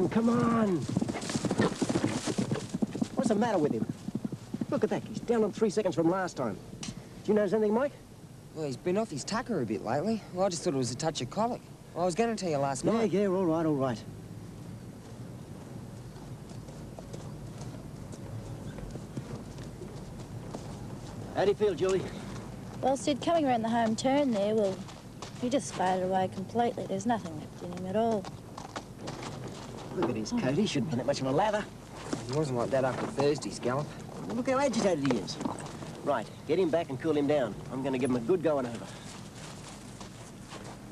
Come on. What's the matter with him? Look at that. He's down on 3 seconds from last time. Do you notice anything, Mike? Well, he's been off his tucker a bit lately. Well, I just thought it was a touch of colic. Well, I was going to tell you last night. Yeah, all right, all right. How do you feel, Julie? Well, Sid, coming around the home turn there, well, he just faded away completely. There's nothing left in him at all. Look at his coat. He shouldn't be that much of a lather. He wasn't like that after Thursday, Scallop. Look how agitated he is. Right, get him back and cool him down. I'm going to give him a good going over.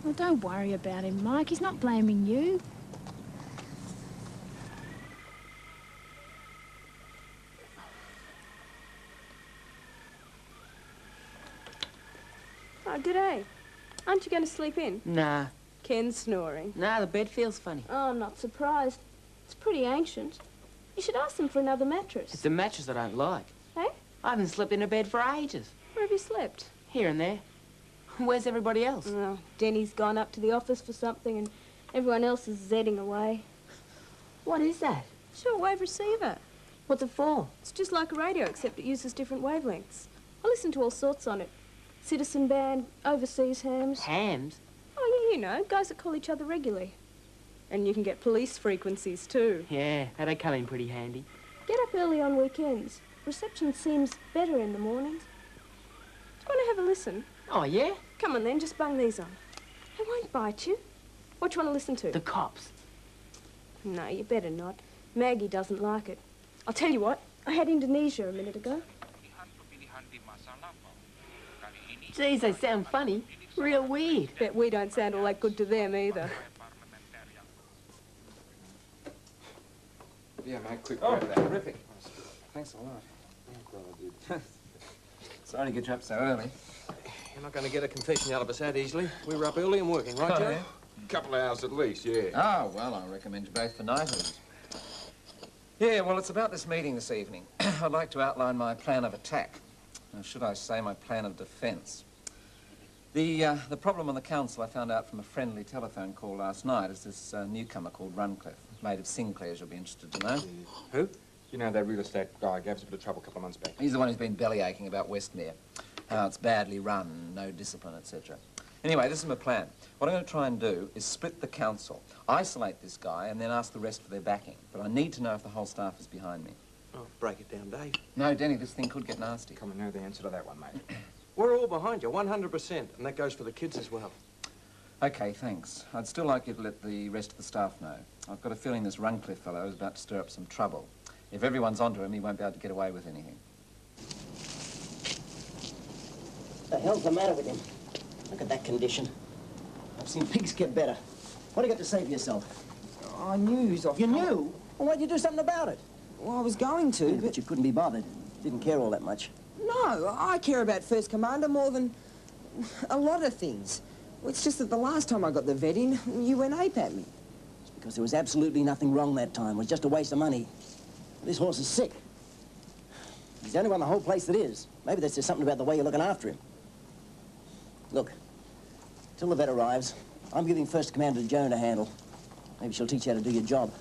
Well, don't worry about him, Mike. He's not blaming you. Oh, g'day. Aren't you going to sleep in? Nah. Ken's snoring. Nah, the bed feels funny. Oh, I'm not surprised. It's pretty ancient. You should ask them for another mattress. It's the mattress I don't like. Eh? I haven't slept in a bed for ages. Where have you slept? Here and there. Where's everybody else? Oh, Denny's gone up to the office for something and everyone else is zedding away. What is that? Shortwave receiver. What's it for? It's just like a radio, except it uses different wavelengths. I listen to all sorts on it. Citizen band, overseas hams. Hams? Oh, yeah, you know, guys that call each other regularly. And you can get police frequencies, too. Yeah, they come in pretty handy. Get up early on weekends. Reception seems better in the mornings. Do you want to have a listen? Oh, yeah? Come on, then, just bung these on. It won't bite you. What do you want to listen to? The Cops. No, you better not. Maggie doesn't like it. I'll tell you what, I had Indonesia a minute ago. Geez, they sound funny. Real weird. Bet we don't sound all that good to them either. Yeah, mate, quick. Oh, grab that. terrific. Thanks a lot. Sorry to get you up so early. You're not going to get a confession out of us that easily. We were up early and working, right, Jerry? Yeah? A couple of hours at least, yeah. Oh, well, I recommend you both for nighties. Yeah, well, it's about this meeting this evening. I'd like to outline my plan of attack. Or should I say my plan of defence? The problem on the council I found out from a friendly telephone call last night is this newcomer called Runcliffe, mate of Sinclair's, you'll be interested to know. Who? You know, that real estate guy gave us a bit of trouble a couple of months back. He's the one who's been bellyaching about Westmere. How it's badly run, no discipline, etc. Anyway, this is my plan. What I'm going to try and do is split the council, isolate this guy, and then ask the rest for their backing. But I need to know if the whole staff is behind me. Oh, break it down, Dave. No, Denny, this thing could get nasty. Come and know the answer to that one, mate. We're all behind you, 100%, and that goes for the kids as well. OK, thanks. I'd still like you to let the rest of the staff know. I've got a feeling this Runcliffe fellow is about to stir up some trouble. If everyone's onto him, he won't be able to get away with anything. What the hell's the matter with him? Look at that condition. I've seen pigs get better. What do you got to say for yourself? Oh, I knew he was off. You knew? Well, why'd you do something about it? Well, I was going to, Yeah, but you couldn't be bothered. Didn't care all that much. No, I care about First Commander more than a lot of things. Well, it's just that the last time I got the vet in, you went ape at me. It's because there was absolutely nothing wrong that time. It was just a waste of money. This horse is sick. He's the only one in the whole place that is. Maybe that's just something about the way you're looking after him. Look, till the vet arrives, I'm giving First Commander to Joan to handle. Maybe she'll teach you how to do your job.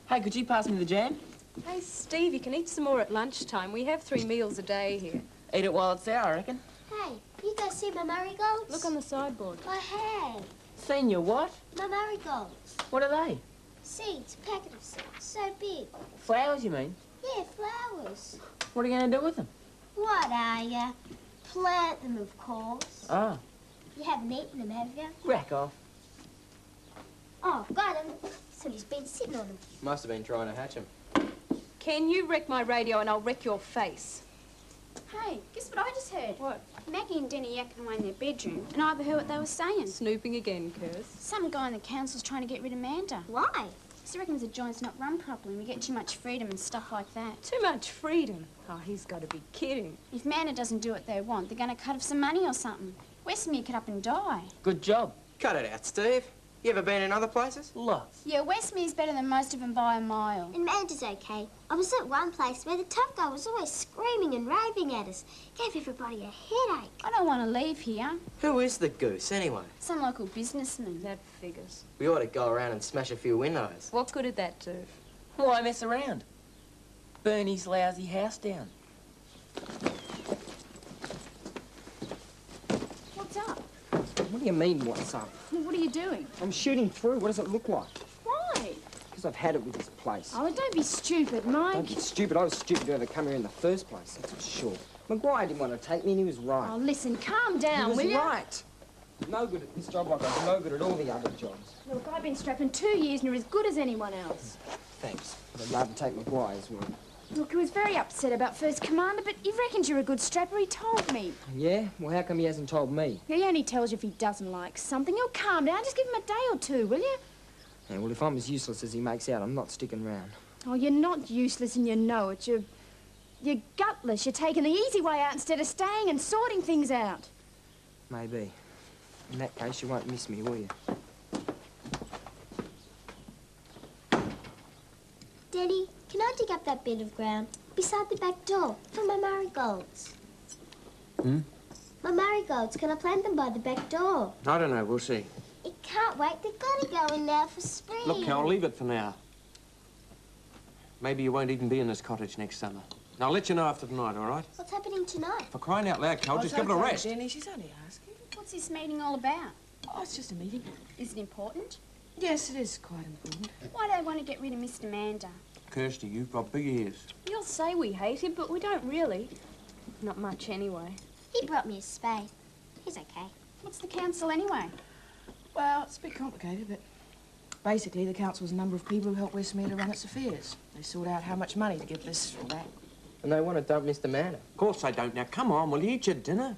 Hey, could you pass me the jam? Hey, Steve, you can eat some more at lunchtime. We have 3 meals a day here. Eat it while it's there, I reckon. Hey, you guys see my marigolds? Look on the sideboard. I have. Senior, what? My marigolds. What are they? Seeds, packet of seeds, so big. Flowers, you mean? Yeah, flowers. What are you going to do with them? What are ya? Plant them, of course. Oh, You haven't eaten them, have you? rack off. Oh, got them. So he's been sitting on them. Must have been trying to hatch him. Ken, you wreck my radio and I'll wreck your face. Hey, guess what I just heard? What? Maggie and Denny yakking away in their bedroom, and I overheard what they were saying. Snooping again, Curse. Some guy in the council's trying to get rid of Amanda. Why? Because he reckons the joint's not run properly and we get too much freedom and stuff like that. Too much freedom. Oh, he's got to be kidding. If Amanda doesn't do what they want, they're going to cut off some money or something. Westmere could up and die. Good job. Cut it out, Steve. You ever been in other places? Lots. Yeah, Westmere's better than most of them by a mile. And Amanda's okay. I was at one place where the tough guy was always screaming and raving at us. Gave everybody a headache. I don't want to leave here. Who is the goose, anyway? Some local businessman. That figures. We ought to go around and smash a few windows. What good did that do? Why mess around? Burn his lousy house down. What's up? What do you mean, what's up? Well, what are you doing? I'm shooting through. What does it look like? Why? Because I've had it with this place. Oh, don't be stupid, Mike. Don't be stupid. I was stupid to ever come here in the first place, that's for sure. Maguire didn't want to take me and he was right. Oh, listen, calm he down, was will you? right. No good at this job like I was no good at all the other jobs. Look, I've been strapping 2 years and you're as good as anyone else. Thanks. But I'd rather take Maguire's word. Look, he was very upset about First Commander, but he reckons you're a good strapper. He told me. Yeah? Well, how come he hasn't told me? He only tells you if he doesn't like something. He'll calm down. Just give him a day or two, will you? Yeah, well, if I'm as useless as he makes out, I'm not sticking round. Oh, you're not useless and you know it. You're gutless. You're taking the easy way out instead of staying and sorting things out. Maybe. In that case, you won't miss me, will you? Daddy, can I dig up that bit of ground beside the back door for my marigolds? My marigolds, can I plant them by the back door? I don't know, we'll see. It can't wait. They've got to go in now for spring. Look, Carol, leave it for now. Maybe you won't even be in this cottage next summer. Now, I'll let you know after tonight, all right? What's happening tonight? For crying out loud, Carol, just give it a rest. Denny, she's only asking. What's this meeting all about? Oh, it's just a meeting. Is it important? Yes, it is quite important. Why do they want to get rid of Mr. Amanda? Kirsty, you've got big ears. You'll say we hate him, but we don't really. Not much anyway. He brought me a spade. He's okay. What's the council anyway? Well, it's a bit complicated, but basically the council's a number of people who help Westmere to run its affairs. They sort out how much money to give this or that. And they want to dump Mr. Manor. Of course they don't. Now, come on, will you eat your dinner?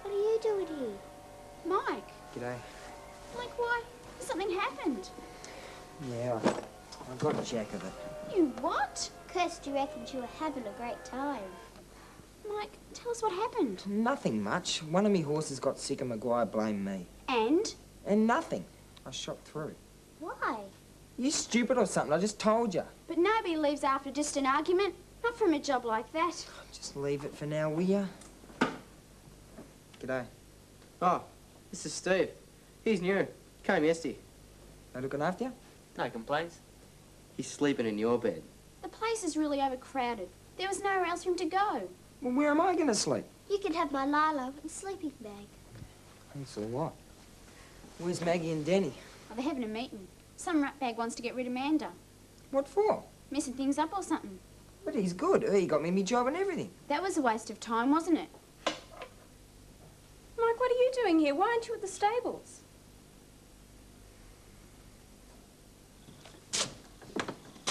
What are you doing here? Mike. G'day. Mike, why? Something happened. Yeah, I got a jack of it. You what? Kirsty reckoned you were having a great time. Mike, tell us what happened. Nothing much. One of me horses got sick and Maguire blamed me. And? And nothing. I shot through. Why? You stupid or something? I just told you. But nobody leaves after just an argument. Not from a job like that. Just leave it for now, will ya? G'day. Oh, this is Steve. He's new. Came yesterday. They looking after you? No complaints. He's sleeping in your bed. The place is really overcrowded. There was nowhere else for him to go. Well, where am I going to sleep? You can have my Lilo and sleeping bag. Thanks a lot. Where's Maggie and Denny? Oh, they're having a meeting. Some ratbag wants to get rid of Amanda. What for? Messing things up or something. But he's good. He got me my job and everything. That was a waste of time, wasn't it? Mike, what are you doing here? Why aren't you at the stables?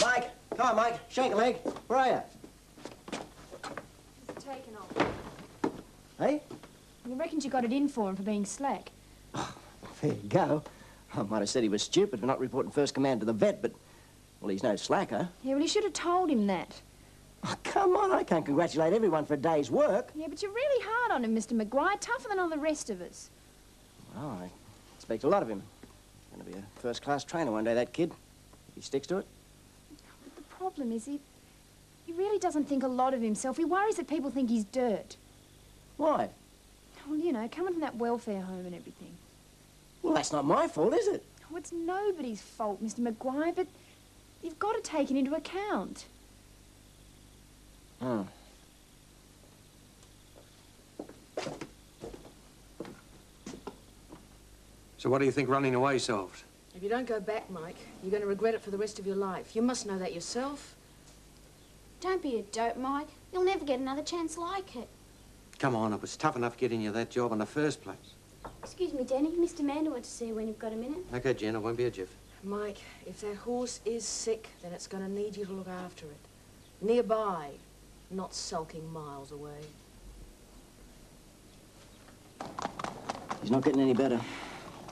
Mike, come on, Mike. Shake a leg. Where are you? It's taken off. Hey? You reckons you got it in for him for being slack? There you go. I might have said he was stupid for not reporting first command to the vet, but, well, he's no slacker. Yeah, well, you should have told him that. Oh, come on, I can't congratulate everyone for a day's work. Yeah, but you're really hard on him, Mr. Maguire. Tougher than all the rest of us. Oh, I expect a lot of him. Going to be a first-class trainer one day, that kid. If he sticks to it. But the problem is he really doesn't think a lot of himself. He worries that people think he's dirt. Why? Well, you know, coming from that welfare home and everything. Well, that's not my fault, is it? Oh, it's nobody's fault, Mr. Maguire, but you've got to take it into account. Oh. So what do you think running away solved? If you don't go back, Mike, you're going to regret it for the rest of your life. You must know that yourself. Don't be a dope, Mike. You'll never get another chance like it. Come on, it was tough enough getting you that job in the first place. Excuse me, Danny. Mr. Mander wants to see you when you've got a minute. Okay, Jen, it won't be a jiff. Mike, if that horse is sick, then it's going to need you to look after it. Nearby, not sulking miles away. He's not getting any better.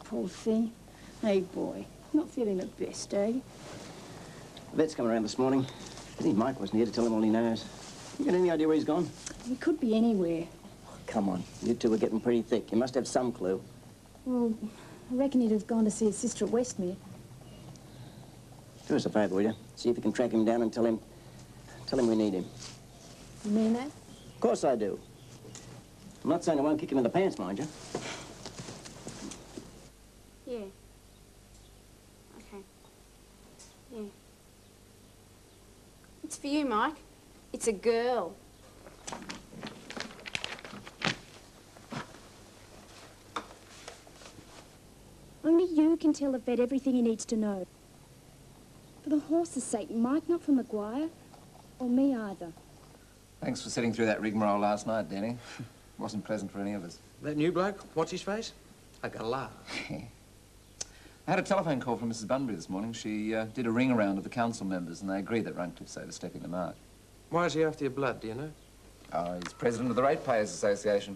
Poor thing. Hey, boy. Not feeling the best, eh? The vet's come around this morning. I think Mike wasn't here to tell him all he knows. You got any idea where he's gone? He could be anywhere. Oh, come on. You two are getting pretty thick. You must have some clue. Well, I reckon he'd have gone to see his sister at Westmere. Do us a favour, will you? See if you can track him down and tell him we need him. You mean that? Of course I do. I'm not saying I won't kick him in the pants, mind you. Yeah. Okay. Yeah. It's for you, Mike. It's a girl. Only you can tell the vet everything he needs to know. For the horse's sake, Mike, not for Maguire. Or me either. Thanks for sitting through that rigmarole last night, Danny. Wasn't pleasant for any of us. That new bloke, what's his face? I got a laugh. I had a telephone call from Mrs. Bunbury this morning. She did a ring around of the council members, and they agreed that Runcliffe's overstepping the mark. Why is he after your blood, do you know? Oh, he's president of the Ratepayers Association.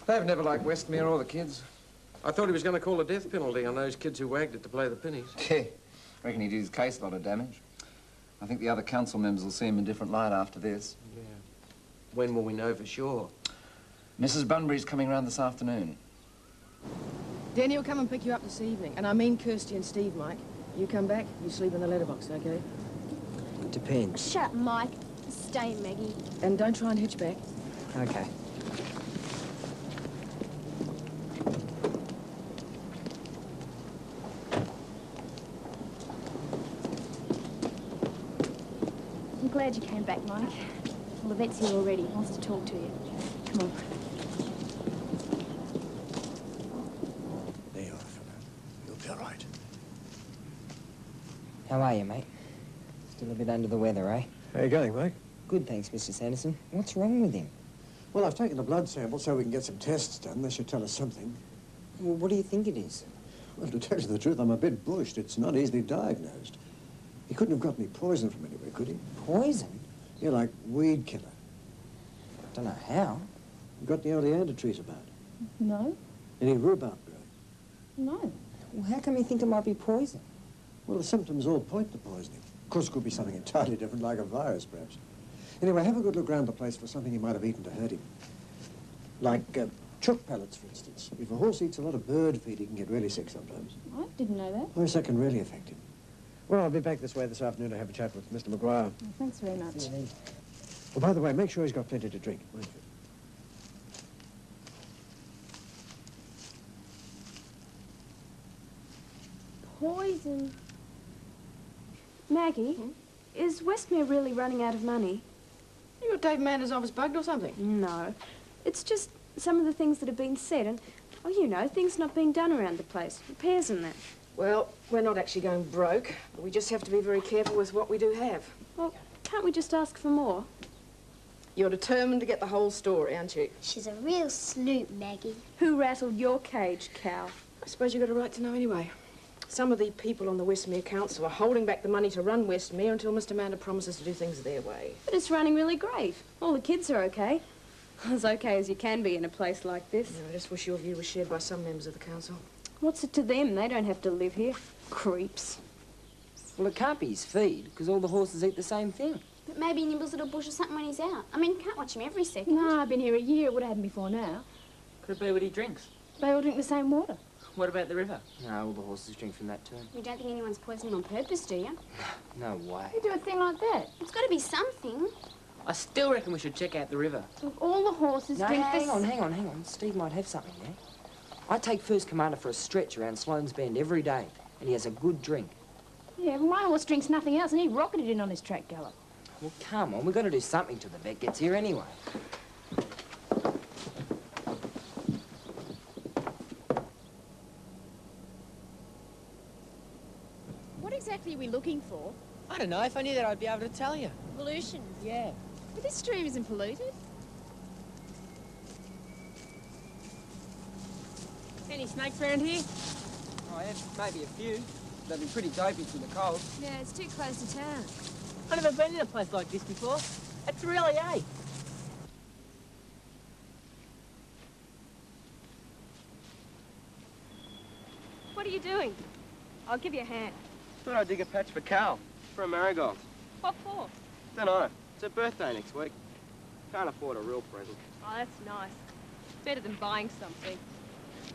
They've never liked Westmere or the kids. I thought he was going to call the death penalty on those kids who wagged it to play the pennies. Reckon he did his case a lot of damage. I think the other council members will see him in a different light after this. Yeah. When will we know for sure? Mrs. Bunbury's coming round this afternoon. Danny will come and pick you up this evening. And I mean Kirsty and Steve, Mike. You come back, you sleep in the letterbox, okay? Depends. Shut up, Mike. Stay, Maggie. And don't try and hitch back. Okay. I'm glad you came back, Mike. Well, the vet's here already. He wants to talk to you. Come on. There you are, fella. You'll be all right. How are you, mate? Still a bit under the weather, eh? How you going, Mike? Good, thanks, Mr. Sanderson. What's wrong with him? Well, I've taken a blood sample so we can get some tests done. They should tell us something. Well, what do you think it is? Well, to tell you the truth, I'm a bit bushed. It's not easily diagnosed. He couldn't have got any poison from anywhere, could he? Poison? Yeah, like weed killer. Don't know how. You got any oleander trees about? No. Any rhubarb growing? No. Well, how come you think it might be poison? Well, the symptoms all point to poisoning. Of course, it could be something entirely different, like a virus, perhaps. Anyway, have a good look round the place for something he might have eaten to hurt him. Like chook pellets, for instance. If a horse eats a lot of bird feed, he can get really sick sometimes. I didn't know that. Yes, that can really affect him. Well, I'll be back this way this afternoon to have a chat with Mr. Maguire. Well, thanks very much. Well, by the way, make sure he's got plenty to drink. Won't you? Poison. Maggie, is Westmere really running out of money? You got Dave Mander's office bugged or something? No. It's just some of the things that have been said and, oh, you know, things not being done around the place. Repairs and that. Well, we're not actually going broke, but we just have to be very careful with what we do have. Well, can't we just ask for more? You're determined to get the whole story, aren't you? She's a real snoop, Maggie. Who rattled your cage, Cal? I suppose you've got a right to know anyway. Some of the people on the Westmere Council are holding back the money to run Westmere until Mr. Mander promises to do things their way. But it's running really great. All the kids are okay. As okay as you can be in a place like this. I just wish your view was shared by some members of the council. What's it to them? They don't have to live here. Creeps. Well, it can't be his feed, because all the horses eat the same thing. But maybe he nibbles at a bush or something when he's out. I mean, you can't watch him every second. No, I've been here a year. It would have happened before now. Could it be what he drinks? They all drink the same water. What about the river? No, all the horses drink from that too. You don't think anyone's poisoning on purpose, do you? No way. You do a thing like that. It's got to be something. I still reckon we should check out the river. Look, all the horses No, drink hang on. Steve might have something there. I take First Commander for a stretch around Sloane's Bend every day, and he has a good drink. Yeah, my horse drinks nothing else, and he rocketed in on his track gallop. Well, come on, we've got to do something till the vet gets here anyway. exactly are we looking for? I don't know. If I knew that, I'd be able to tell you. Pollution. Yeah. But this stream isn't polluted. Any snakes around here? Oh, yeah, maybe a few. They'd be pretty dopey from the cold. Yeah, it's too close to town. I've never been in a place like this before. It's really, eh? What are you doing? I'll give you a hand. Thought I'd dig a patch for Cal, for a marigold. What for? Dunno. It's her birthday next week. Can't afford a real present. Oh, that's nice. Better than buying something.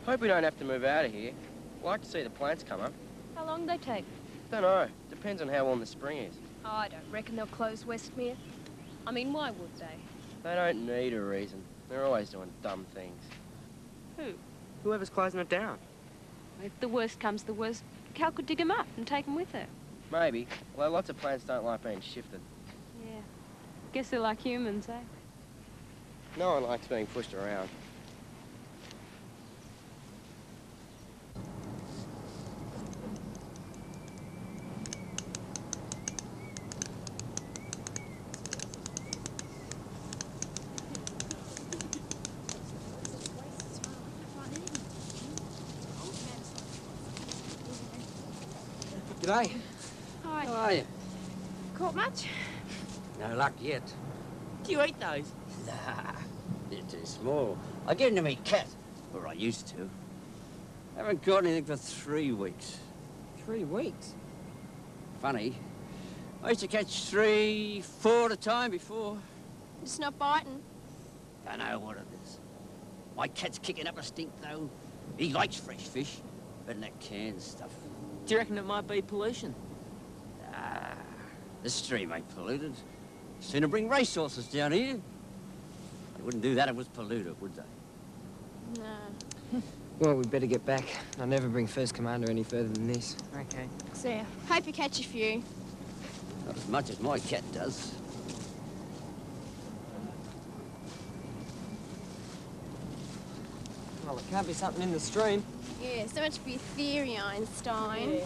Hope we don't have to move out of here. Like to see the plants come up. How long do they take? Dunno. Depends on how warm the spring is. Oh, I don't reckon they'll close Westmere. I mean, why would they? They don't need a reason. They're always doing dumb things. Who? Whoever's closing it down. If the worst comes to the worst, Cal could dig them up and take them with her. Maybe. Although lots of plants don't like being shifted. Yeah. Guess they're like humans, eh? No one likes being pushed around. G'day. Hi. How are you? Caught much? No luck yet. Do you eat those? Nah, they're too small. I gave them to me cat, or I used to. Haven't caught anything for 3 weeks. 3 weeks? Funny. I used to catch 3, 4 at a time before. It's not biting. Don't know what it is. My cat's kicking up a stink, though. He likes fresh fish, better than that canned stuff. Do you reckon it might be pollution? Ah, the stream ain't polluted. Sooner bring racehorses down here. They wouldn't do that if it was polluted, would they? No. Well, we'd better get back. I'll never bring First Commander any further than this. Okay. See ya. Hope you catch a few. Not as much as my cat does. Well, it can't be something in the stream. Yeah, so much for your theory, Einstein. Yeah.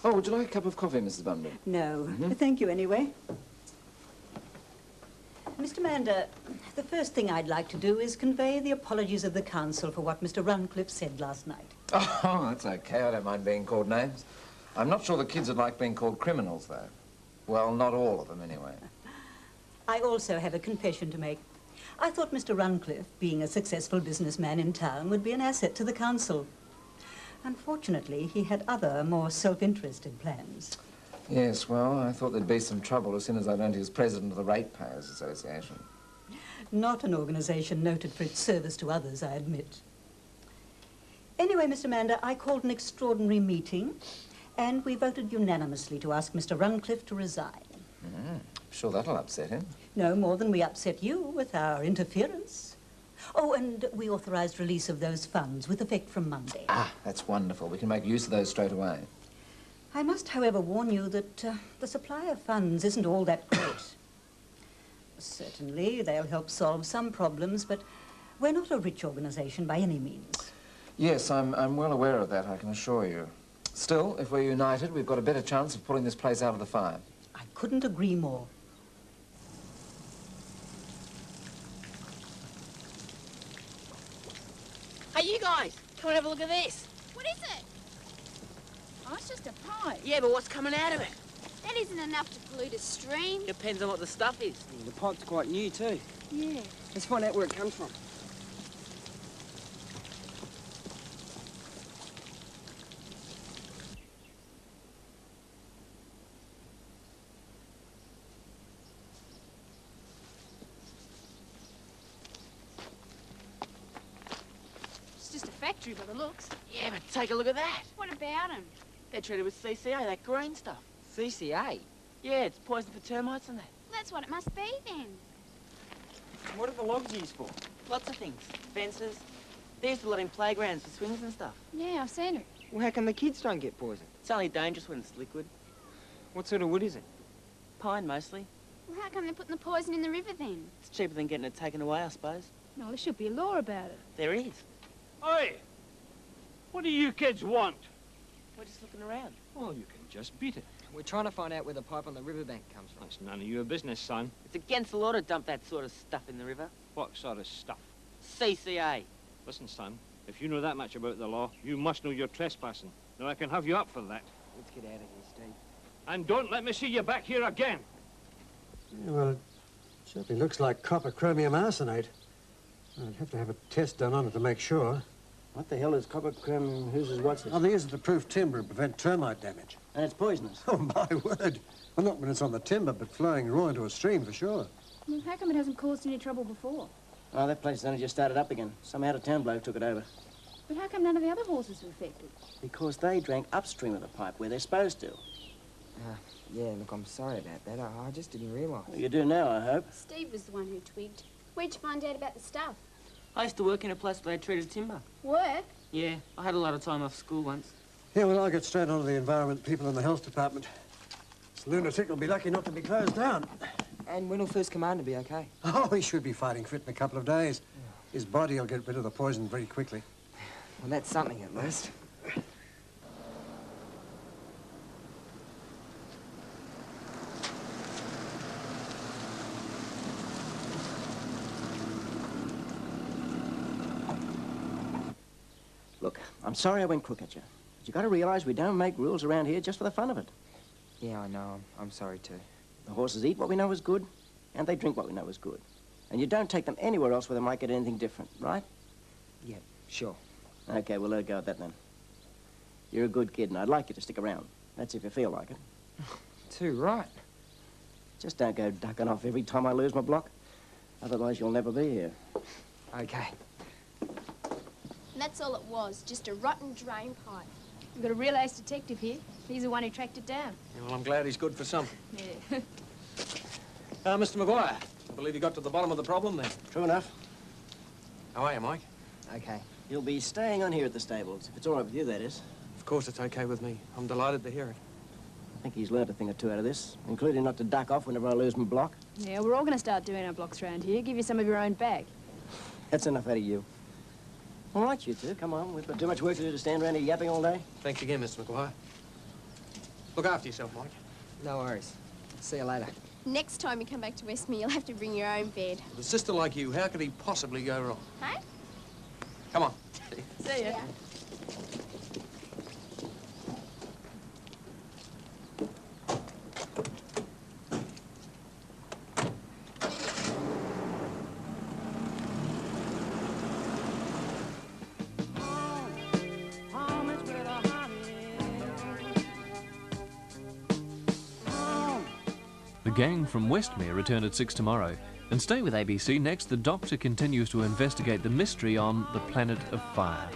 Oh, would you like a cup of coffee, Mrs. Bunbury? No. Thank you anyway. Mr. Mander, the first thing I'd like to do is convey the apologies of the council for what Mr. Runcliffe said last night. Oh, that's okay. I don't mind being called names. I'm not sure the kids would like being called criminals, though. Well, not all of them, anyway. I also have a confession to make. I thought Mr. Runcliffe, being a successful businessman in town, would be an asset to the council. Unfortunately, he had other, more self-interested plans. Yes, well, I thought there'd be some trouble as soon as I learned he was president of the Ratepayers Association. Not an organization noted for its service to others, I admit. Anyway, Mr. Mander, I called an extraordinary meeting, and we voted unanimously to ask Mr. Runcliffe to resign. I'm sure that'll upset him. No more than we upset you with our interference. Oh, and we authorized release of those funds with effect from Monday. Ah, that's wonderful. We can make use of those straight away. I must, however, warn you that the supply of funds isn't all that great. Certainly, they'll help solve some problems, but we're not a rich organization by any means. Yes, I'm well aware of that, I can assure you. Still, if we're united, we've got a better chance of pulling this place out of the fire. I couldn't agree more. Hey, you guys, come and have a look at this. What is it? Oh, it's just a pipe. Yeah, but what's coming out of it? That isn't enough to pollute a stream. Depends on what the stuff is. The pipe's quite new, too. Yeah. Let's find out where it comes from. It's just a factory by the looks. Yeah, but take a look at that. What about them? They're treated with CCA, that green stuff. CCA? Yeah, it's poison for termites and that. That's what it must be, then. What are the logs used for? Lots of things. Fences. They used to let in playgrounds for swings and stuff. Yeah, I've seen it. Well, how come the kids don't get poisoned? It's only dangerous when it's liquid. What sort of wood is it? Pine, mostly. Well, how come they're putting the poison in the river, then? It's cheaper than getting it taken away, I suppose. No, there should be a law about it. There is. Hey! What do you kids want? We're just looking around. Well, you can just beat it. We're trying to find out where the pipe on the riverbank comes from. That's none of your business, son. It's against the law to dump that sort of stuff in the river. What sort of stuff? CCA. Listen, son, if you know that much about the law, you must know you're trespassing. Now, I can have you up for that. Let's get out of here, Steve. And don't let me see you back here again. Yeah, well, it certainly looks like copper chromium arsenate. I'd have to have a test done on it to make sure. What the hell is copper chromium? What's it? Oh, they use it to proof timber and prevent termite damage. And it's poisonous. Oh, my word. Well, not when it's on the timber, but flowing raw into a stream for sure. Well, how come it hasn't caused any trouble before? Oh, that place has only just started up again. Some out-of-town bloke took it over. But how come none of the other horses were affected? Because they drank upstream of the pipe where they're supposed to. Yeah, look, I'm sorry about that. I just didn't realise. Well, you do now, I hope. Steve was the one who twigged. Where'd you find out about the stuff? I used to work in a place where they treated timber. Work? Yeah, I had a lot of time off school once. Yeah, well, I'll get straight on to the environment people in the health department. This lunatic will be lucky not to be closed down. And when will First Commander be okay? Oh, he should be fighting fit in a couple of days. His body will get rid of the poison very quickly. Well, that's something at least. Look, I'm sorry I went crook at you. But you got to realize we don't make rules around here just for the fun of it. Yeah, I know. I'm sorry too. The horses eat what we know is good, and they drink what we know is good. And you don't take them anywhere else where they might get anything different, right? Yeah, sure. Okay, we'll let it go at that then. You're a good kid, and I'd like you to stick around. That's if you feel like it. Too right. Just don't go ducking off every time I lose my block. Otherwise, you'll never be here. Okay. And that's all it was, just a rotten drain pipe. We've got a real ace detective here. He's the one who tracked it down. Yeah, well, I'm glad he's good for something. Yeah. Mr. Maguire, I believe you got to the bottom of the problem then. True enough. How are you, Mike? Okay. You'll be staying on here at the stables, if it's all right with you, that is. Of course it's okay with me. I'm delighted to hear it. I think he's learned a thing or two out of this, including not to duck off whenever I lose my block. Yeah, we're all going to start doing our blocks around here. Give you some of your own back. That's enough out of you. All right, you two, come on. We've got too much work to do to stand around here yapping all day. Thanks again, Mr. Maguire. Look after yourself, Mike. No worries. See you later. Next time you come back to Westmere, you'll have to bring your own bed. With a sister like you, how could he possibly go wrong? Hey? Come on. See ya. The gang from Westmere return at 6 tomorrow. And stay with ABC. Next, the Doctor continues to investigate the mystery on the Planet of Fire.